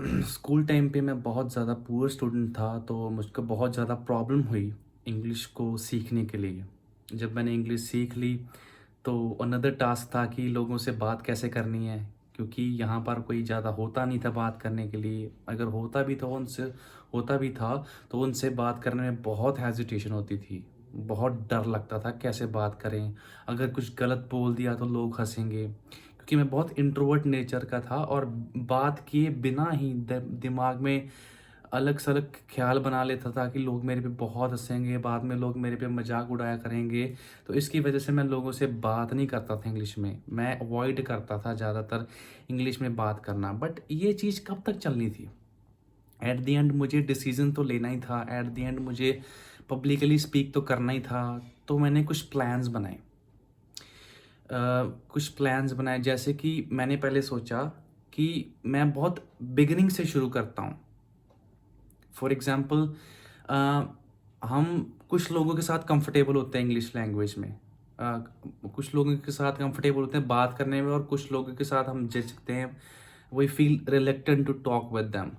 School time पे मैं बहुत ज़्यादा पुअर स्टूडेंट था, तो मुझको बहुत ज़्यादा प्रॉब्लम हुई इंग्लिश को सीखने के लिए। जब मैंने इंग्लिश सीख ली, तो अनदर टास्क था कि लोगों से बात कैसे करनी है, क्योंकि यहाँ पर कोई ज़्यादा होता नहीं था बात करने के लिए। अगर होता भी था, तो उनसे बात करने में बहुत हेजिटेशन होती थी। बहुत डर लगता था कैसे बात करें, अगर कुछ गलत बोल दिया तो लोग हँसेंगे। क्योंकि मैं बहुत इंट्रोवर्ट नेचर का था और बात किए बिना ही दिमाग में अलग सलग ख्याल बना लेता था कि लोग मेरे पे बहुत हंसेंगे, बाद में लोग मेरे पे मजाक उड़ाया करेंगे। तो इसकी वजह से मैं लोगों से बात नहीं करता था इंग्लिश में। मैं अवॉइड करता था ज़्यादातर इंग्लिश में बात करना। बट ये चीज़ कब तक चलनी थी? एट द एंड मुझे डिसीजन तो लेना ही था, एट द एंड मुझे पब्लिकली स्पीक तो करना ही था। तो मैंने कुछ प्लान्स बनाए, जैसे कि मैंने पहले सोचा कि मैं बहुत बिगिनिंग से शुरू करता हूँ। फॉर एग्ज़ाम्पल, हम कुछ लोगों के साथ कंफर्टेबल होते हैं इंग्लिश लैंग्वेज में। अ, कुछ लोगों के साथ कंफर्टेबल होते हैं बात करने में, और कुछ लोगों के साथ हम झिझकते हैं। We feel reluctant to talk with them.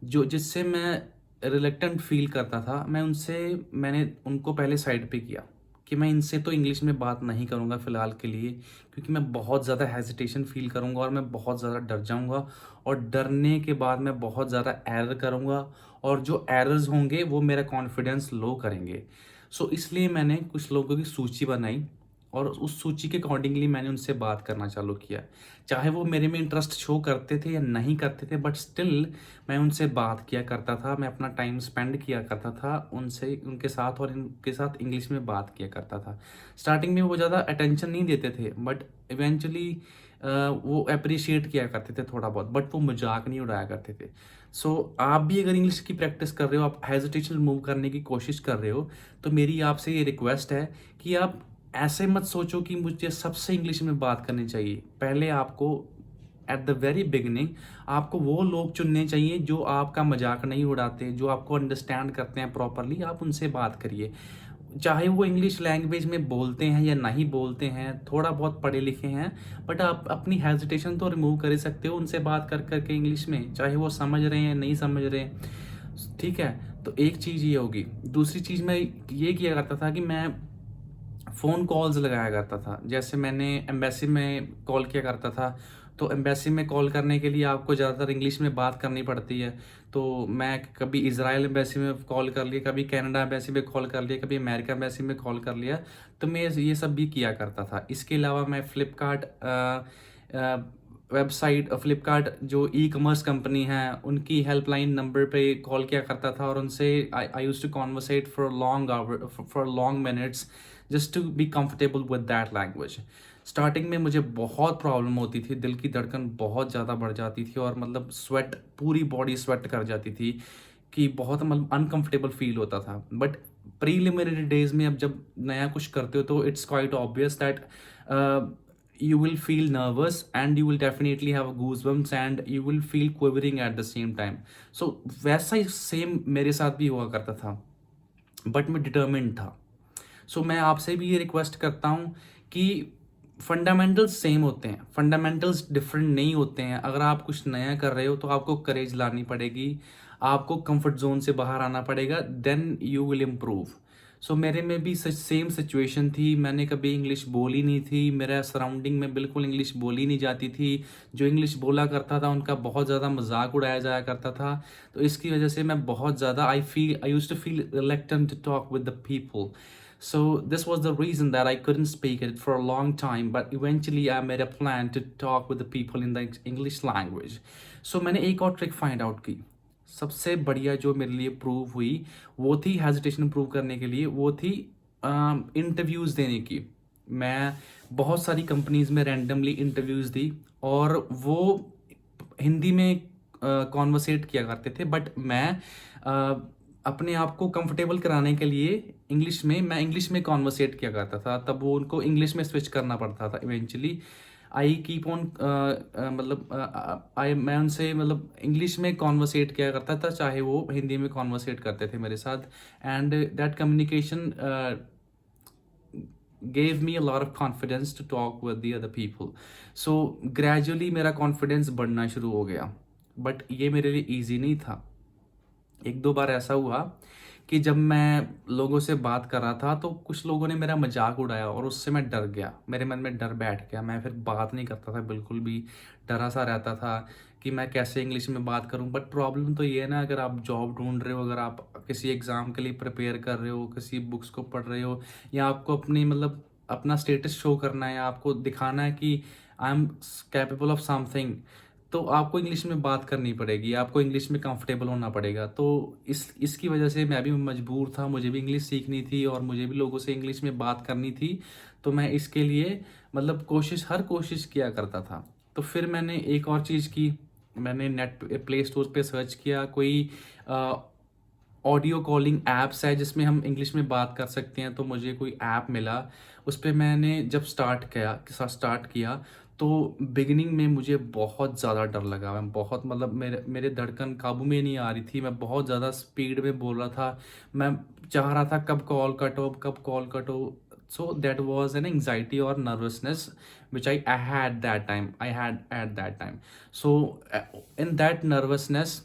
जो जिससे मैं रिलेक्टेंट फील करता था, मैंने उनको पहले साइड पे किया कि मैं इनसे तो इंग्लिश में बात नहीं करूँगा फ़िलहाल के लिए, क्योंकि मैं बहुत ज़्यादा हेजिटेशन फ़ील करूँगा और मैं बहुत ज़्यादा डर जाऊँगा। और डरने के बाद मैं बहुत ज़्यादा एरर करूँगा, और जो एरर्स होंगे वो मेरा कॉन्फिडेंस लो करेंगे। सो इसलिए मैंने कुछ लोगों की सूची बनाई, और उस सूची के अकॉर्डिंगली मैंने उनसे बात करना चालू किया। चाहे वो मेरे में इंटरेस्ट शो करते थे या नहीं करते थे, बट स्टिल मैं उनसे बात किया करता था, मैं अपना टाइम स्पेंड किया करता था उनसे, उनके साथ, और उनके साथ इंग्लिश में बात किया करता था। स्टार्टिंग में वो ज़्यादा अटेंशन नहीं देते थे, बट इवेंचुअली वो अप्रिशिएट किया करते थे थोड़ा बहुत, बट वो मजाक नहीं उड़ाया करते थे। सो आप भी अगर इंग्लिश की प्रैक्टिस कर रहे हो, आप हेजिटेशन रिमूव करने की कोशिश कर रहे हो, तो मेरी आपसे ये रिक्वेस्ट है कि आप ऐसे मत सोचो कि मुझे सबसे इंग्लिश में बात करनी चाहिए। पहले आपको एट द वेरी बिगिनिंग आपको वो लोग चुनने चाहिए जो आपका मजाक नहीं उड़ाते, जो आपको अंडरस्टैंड करते हैं प्रॉपरली। आप उनसे बात करिए, चाहे वो इंग्लिश लैंग्वेज में बोलते हैं या नहीं बोलते हैं, थोड़ा बहुत पढ़े लिखे हैं, बट आप अपनी हेजिटेशन तो रिमूव कर ही सकते हो उनसे बात कर करके इंग्लिश में, चाहे वो समझ रहे हैं नहीं समझ रहे हैं। ठीक है, तो एक चीज़ ये होगी। दूसरी चीज़ मैं ये किया करता था कि मैं फ़ोन कॉल्स लगाया करता था। जैसे मैंने एम्बेसी में कॉल किया करता था, तो एम्बेसी में कॉल करने के लिए आपको ज़्यादातर इंग्लिश में बात करनी पड़ती है। तो मैं कभी इज़राइल एम्बेसी में कॉल कर लिया, कभी कनाडा एम्बेसी में कॉल कर लिया, कभी अमेरिका एम्बेसी में कॉल कर लिया। तो मैं ये सब भी किया करता था। इसके अलावा मैं फ्लिपकार्ट जो ई-कॉमर्स कंपनी है, उनकी हेल्पलाइन नंबर पे कॉल किया करता था, और उनसे I used to conversate for long minutes, just to be comfortable with that language. Starting में मुझे बहुत प्रॉब्लम होती थी, दिल की धड़कन बहुत ज़्यादा बढ़ जाती थी, और मतलब स्वेट, पूरी बॉडी स्वेट कर जाती थी, कि बहुत मतलब अनकंफर्टेबल फील होता था। बट प्रीलिमिनरी डेज में अब जब नया कुछ करते हो, तो it's quite obvious that you will feel nervous, and you will definitely have goosebumps, and you will feel quivering at the same time. So वैसा ही सेम मेरे साथ भी हुआ करता था, बट मैं डिटर्मिन्ड था। सो मैं आपसे भी ये रिक्वेस्ट करता हूँ कि फंडामेंटल्स सेम होते हैं, फंडामेंटल्स डिफरेंट नहीं होते हैं। अगर आप कुछ नया कर रहे हो, तो आपको करेज लानी पड़ेगी, आपको कंफर्ट जोन से बाहर आना पड़ेगा, देन यू विल इम्प्रूव। सो मेरे में भी सेम सिचुएशन थी। मैंने कभी इंग्लिश बोली नहीं थी, मेरा सराउंडिंग में बिल्कुल इंग्लिश बोली नहीं जाती थी। जो इंग्लिश बोला करता था, उनका बहुत ज़्यादा मजाक उड़ाया जाया करता था। तो इसकी वजह से मैं बहुत ज़्यादा I used to feel reluctant to talk with the people. So this was the reason that I couldn't speak it for a long time, but eventually I made a plan to talk with the people in the English language. So मैंने एक और trick find out की, सबसे बढ़िया जो मेरे लिए prove हुई, वो थी हेजिटेशन प्रूव करने के लिए, वो थी इंटरव्यूज़ देने की। मैं बहुत सारी कंपनीज में रैंडमली इंटरव्यूज़ दी, और वो हिंदी में कॉन्वर्सेट किया करते थे, बट मैं अपने आप को कंफर्टेबल कराने के लिए मैं इंग्लिश में कॉन्वर्सेट किया करता था। तब वो उनको इंग्लिश में स्विच करना पड़ता था eventually. I keep on I मैं उनसे मतलब इंग्लिश में कॉन्वर्सेट किया करता था, चाहे वो हिंदी में कॉन्वर्सेट करते थे मेरे साथ। And that communication gave me a lot of confidence to talk with the other people. So gradually मेरा confidence बढ़ना शुरू हो गया। बट ये मेरे लिए ईज़ी नहीं था। 1-2 बार ऐसा हुआ कि जब मैं लोगों से बात कर रहा था तो कुछ लोगों ने मेरा मज़ाक उड़ाया और उससे मैं डर गया। मेरे मन में डर बैठ गया। मैं फिर बात नहीं करता था बिल्कुल भी, डरा-सा रहता था कि मैं कैसे इंग्लिश में बात करूँ। बट प्रॉब्लम तो ये है ना, अगर आप जॉब ढूँढ रहे हो, अगर आप किसी एग्ज़ाम के लिए प्रिपेयर कर रहे हो, किसी बुक्स को पढ़ रहे हो, या आपको अपनी मतलब अपना स्टेटस शो करना है, या आपको दिखाना है कि I am capable of something, तो आपको इंग्लिश में बात करनी पड़ेगी, आपको इंग्लिश में कंफर्टेबल होना पड़ेगा। तो इसकी वजह से मैं भी मजबूर था, मुझे भी इंग्लिश सीखनी थी और मुझे भी लोगों से इंग्लिश में बात करनी थी। तो मैं इसके लिए मतलब हर कोशिश किया करता था। तो फिर मैंने एक और चीज़ की, मैंने नेट पे प्ले स्टोर पे सर्च किया, कोई ऑडियो कॉलिंग ऐप्स है जिसमें हम इंग्लिश में बात कर सकते हैं। तो मुझे कोई ऐप मिला, उस पे मैंने जब स्टार्ट किया तो बिगिनिंग में मुझे बहुत ज़्यादा डर लगा। मैं बहुत मतलब मेरे मेरे धड़कन काबू में नहीं आ रही थी। मैं बहुत ज़्यादा स्पीड में बोल रहा था। मैं चाह रहा था कब कॉल कट हो, कब कॉल कट हो। So that was an anxiety और nervousness which I had that time I had at that time. So in that nervousness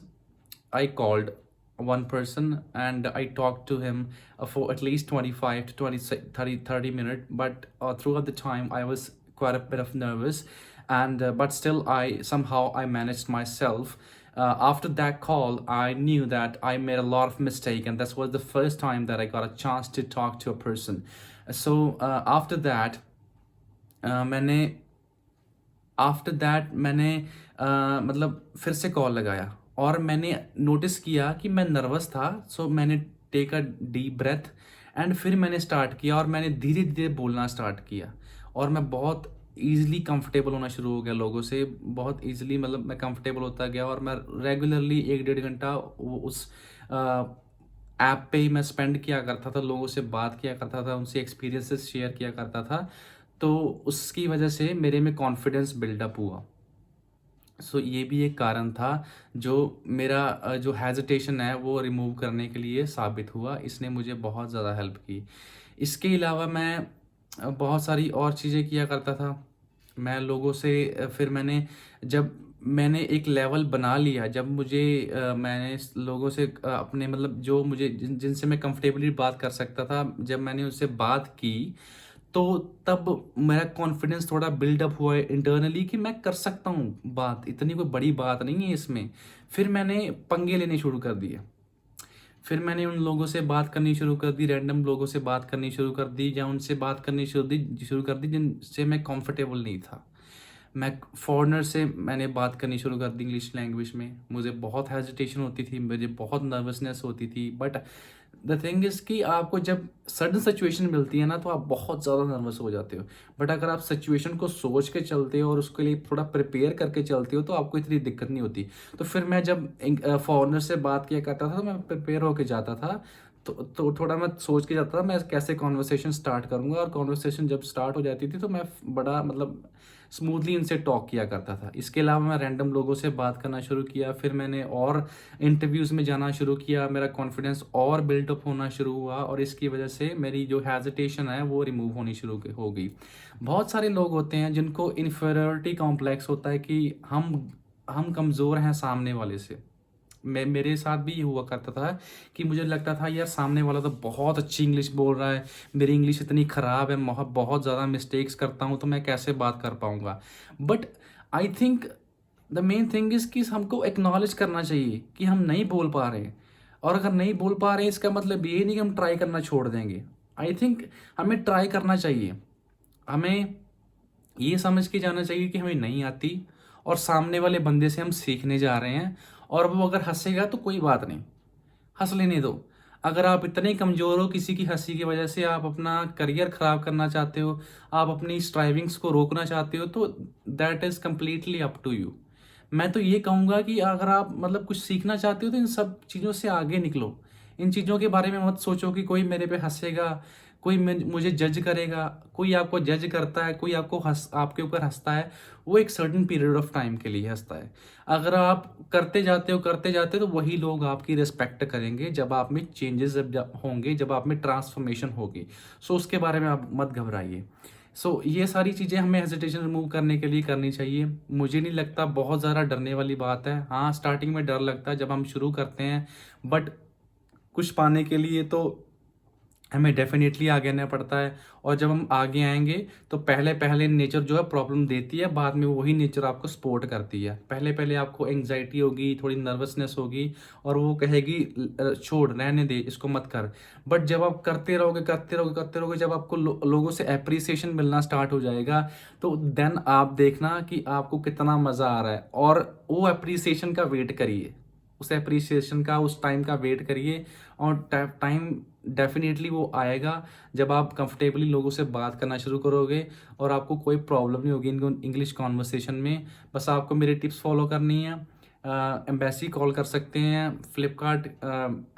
I called one person and I talked to him for at least 25 to 20, 30 minutes. But throughout the time, I was quite a bit of nervous, and but still, I managed myself. After that call, I knew that I made a lot of mistake, and this was the first time that I got a chance to talk to a person. So after that, मैंने मैंने मतलब फिर से call लगाया और मैंने notice किया कि मैं नर्वस था। सो मैंने take a deep breath and फिर मैंने स्टार्ट किया और मैंने धीरे धीरे बोलना स्टार्ट किया और मैं बहुत ईजिली कंफर्टेबल होना शुरू हो गया लोगों से। बहुत ईजिली मतलब मैं कंफर्टेबल होता गया और मैं रेगुलरली 1-1.5 घंटा उस ऐप पे ही मैं स्पेंड किया करता था, लोगों से बात किया करता था, उनसे एक्सपीरियंसेस शेयर किया करता था। तो उसकी वजह से मेरे में कॉन्फिडेंस बिल्डअप हुआ। सो ये भी एक कारण था जो मेरा जो हेजिटेशन है वो रिमूव करने के लिए साबित हुआ। इसने मुझे बहुत ज़्यादा हेल्प की। इसके अलावा मैं बहुत सारी और चीज़ें किया करता था। मैं लोगों से फिर जब मैंने एक लेवल बना लिया, जब मैंने लोगों से अपने मतलब जो मुझे जिनसे मैं कंफर्टेबली बात कर सकता था, जब मैंने उनसे बात की तो तब मेरा कॉन्फिडेंस थोड़ा बिल्डअप हुआ इंटरनली कि मैं कर सकता हूँ बात, इतनी कोई बड़ी बात नहीं है इसमें। फिर मैंने पंगे लेने शुरू कर दिए। फिर मैंने उन लोगों से बात करनी शुरू कर दी, रैंडम लोगों से बात करनी शुरू कर दी, या उनसे बात करनी शुरू कर दी जिनसे मैं कंफर्टेबल नहीं था। मैं फॉरेनर से मैंने बात करनी शुरू कर दी इंग्लिश लैंग्वेज में। मुझे बहुत हेजिटेशन होती थी, मुझे बहुत नर्वसनेस होती थी, बट द थिंग इज़ कि आपको जब सडन सिचुएशन मिलती है ना तो आप बहुत ज़्यादा नर्वस हो जाते हो। बट अगर आप सिचुएशन को सोच के चलते हो और उसके लिए थोड़ा प्रिपेयर करके चलते हो तो आपको इतनी दिक्कत नहीं होती। तो फिर मैं जब फॉरेनर से बात किया करता था तो मैं प्रिपेयर होके जाता था। तो थोड़ा मैं सोच के जाता था मैं कैसे कॉन्वर्सेशन स्टार्ट करूँगा, और कॉन्वर्सेशन जब स्टार्ट हो जाती थी तो मैं बड़ा मतलब स्मूथली इनसे टॉक किया करता था। इसके अलावा मैं रैंडम लोगों से बात करना शुरू किया, फिर मैंने और इंटरव्यूज़ में जाना शुरू किया, मेरा कॉन्फिडेंस और बिल्डअप होना शुरू हुआ और इसकी वजह से मेरी जो हेजिटेशन है वो रिमूव होनी शुरू हो गई। बहुत सारे लोग होते हैं जिनको इन्फीरियरिटी कॉम्प्लेक्स होता है कि हम कमज़ोर हैं सामने वाले से। मेरे साथ भी ये हुआ करता था कि मुझे लगता था यार सामने वाला तो बहुत अच्छी इंग्लिश बोल रहा है, मेरी इंग्लिश इतनी ख़राब है, बहुत ज़्यादा मिस्टेक्स करता हूँ, तो मैं कैसे बात कर पाऊँगा। But I think the main thing is कि हमको एक्नॉलेज करना चाहिए कि हम नहीं बोल पा रहे हैं, और अगर नहीं बोल पा रहे हैं इसका मतलब ये नहीं कि हम ट्राई करना छोड़ देंगे। आई थिंक हमें ट्राई करना चाहिए। हमें ये समझ के जाना चाहिए कि हमें नहीं आती और सामने वाले बंदे से हम सीखने जा रहे हैं, और वो अगर हंसेगा तो कोई बात नहीं, हंस लेने दो। अगर आप इतने कमज़ोर हो किसी की हंसी की वजह से आप अपना करियर ख़राब करना चाहते हो, आप अपनी स्ट्राइविंग्स को रोकना चाहते हो, तो that is completely up to you. मैं तो ये कहूँगा कि अगर आप मतलब कुछ सीखना चाहते हो तो इन सब चीज़ों से आगे निकलो। इन चीज़ों के बारे में मत सोचो कि कोई मेरे पे हंसेगा, कोई मुझे जज करेगा। कोई आपको जज करता है, कोई आपके ऊपर हंसता है, वो एक सर्टेन पीरियड ऑफ टाइम के लिए हंसता है। अगर आप करते जाते हो तो वही लोग आपकी रिस्पेक्ट करेंगे जब आप में चेंजेस जब होंगे, जब आप में ट्रांसफॉर्मेशन होगी। सो उसके बारे में आप मत घबराइए। सो ये सारी चीज़ें हमें हेजिटेशन रिमूव करने के लिए करनी चाहिए। मुझे नहीं लगता बहुत ज़्यादा डरने वाली बात है। हाँ, स्टार्टिंग में डर लगता है जब हम शुरू करते हैं, बट कुछ पाने के लिए तो हमें डेफ़िनेटली आगे आना पड़ता है। और जब हम आगे आएँगे तो पहले-पहले नेचर जो है प्रॉब्लम देती है, बाद में वही नेचर आपको सपोर्ट करती है। पहले-पहले आपको एंग्ज़ायटी होगी, थोड़ी नर्वसनेस होगी और वो कहेगी छोड़, रहने दे, इसको मत कर। बट जब आप करते रहोगे, करते रहोगे, करते रहोगे, जब आपको लोगों से एप्रिसिएशन मिलना स्टार्ट हो जाएगा, तो देन आप देखना कि आपको कितना मज़ा आ रहा है और वो एप्रिसिएशन का वेट करिए। उस एप्रिसिएशन का, उस टाइम का वेट करिए और टाइम डेफ़िनेटली वो आएगा जब आप कंफर्टेबली लोगों से बात करना शुरू करोगे और आपको कोई प्रॉब्लम नहीं होगी इनको इंग्लिश कॉन्वर्सेशन में। बस आपको मेरे टिप्स फॉलो करनी है। एम्बेसी कॉल कर सकते हैं, फ्लिपकार्ट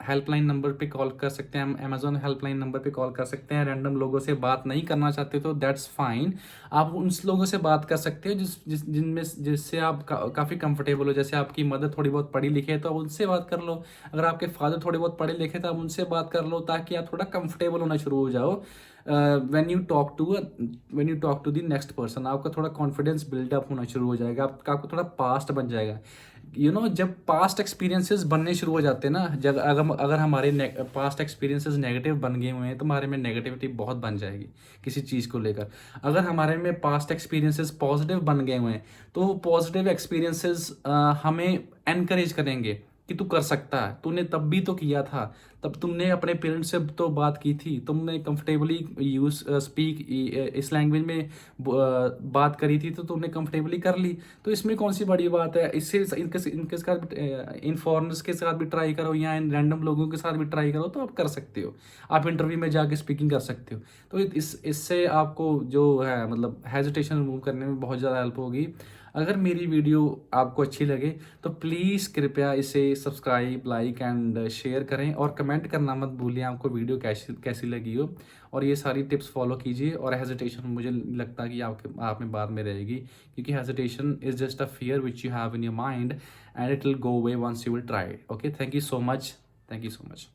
हेल्पलाइन नंबर पे कॉल कर सकते हैं, अमेज़न हेल्पलाइन नंबर पे कॉल कर सकते हैं। रैंडम लोगों से बात नहीं करना चाहते तो दैट्स फाइन। आप उन लोगों से बात कर सकते हो जिससे आप काफ़ी कंफर्टेबल हो। जैसे आपकी मदर थोड़ी बहुत पढ़ी लिखी है तो आप उनसे बात कर लो। अगर आपके फादर थोड़े बहुत पढ़े लिखे तो आप उनसे बात कर लो, ताकि आप थोड़ा कंफर्टेबल होना शुरू हो जाओ। When you talk to the next person, आपका थोड़ा कॉन्फिडेंस बिल्डअप होना शुरू हो जाएगा, आपको थोड़ा पास्ट बन जाएगा। जब पास्ट एक्सपीरियंसेस बनने शुरू हो जाते हैं ना, जब अगर हमारे पास्ट एक्सपीरियंसेस नेगेटिव बन गए हुए हैं तो हमारे में नेगेटिविटी बहुत बन जाएगी किसी चीज़ को लेकर। अगर हमारे में पास्ट एक्सपीरियंसेस पॉजिटिव बन गए हुए हैं तो वो पॉजिटिव एक्सपीरियंसेस हमें एनकरेज करेंगे कि तू कर सकता है, तूने तब भी तो किया था, तब तुमने अपने पेरेंट्स से तो बात की थी, तुमने कंफर्टेबली स्पीक इस लैंग्वेज में बात करी थी तो तुमने कंफर्टेबली कर ली। तो इसमें कौन सी बड़ी बात है? इससे इनके साथ इन फॉरेनर्स के साथ भी ट्राई करो या इन रैंडम लोगों के साथ भी ट्राई करो तो आप कर सकते हो। आप इंटरव्यू में जाके स्पीकिंग कर सकते हो। तो इससे आपको जो है मतलब हेजिटेशन रिमूव करने में बहुत ज़्यादा हेल्प होगी। अगर मेरी वीडियो आपको अच्छी लगे तो प्लीज़ कृपया इसे सब्सक्राइब, लाइक एंड शेयर करें और कमेंट करना मत भूलिए आपको वीडियो कैसी कैसी लगी हो। और ये सारी टिप्स फॉलो कीजिए। और हेजिटेशन मुझे लगता है कि आप में बाद में रहेगी, क्योंकि hesitation is just a fear which you have in your mind and it will go away once you will try. Okay, thank you so much. Thank you so much.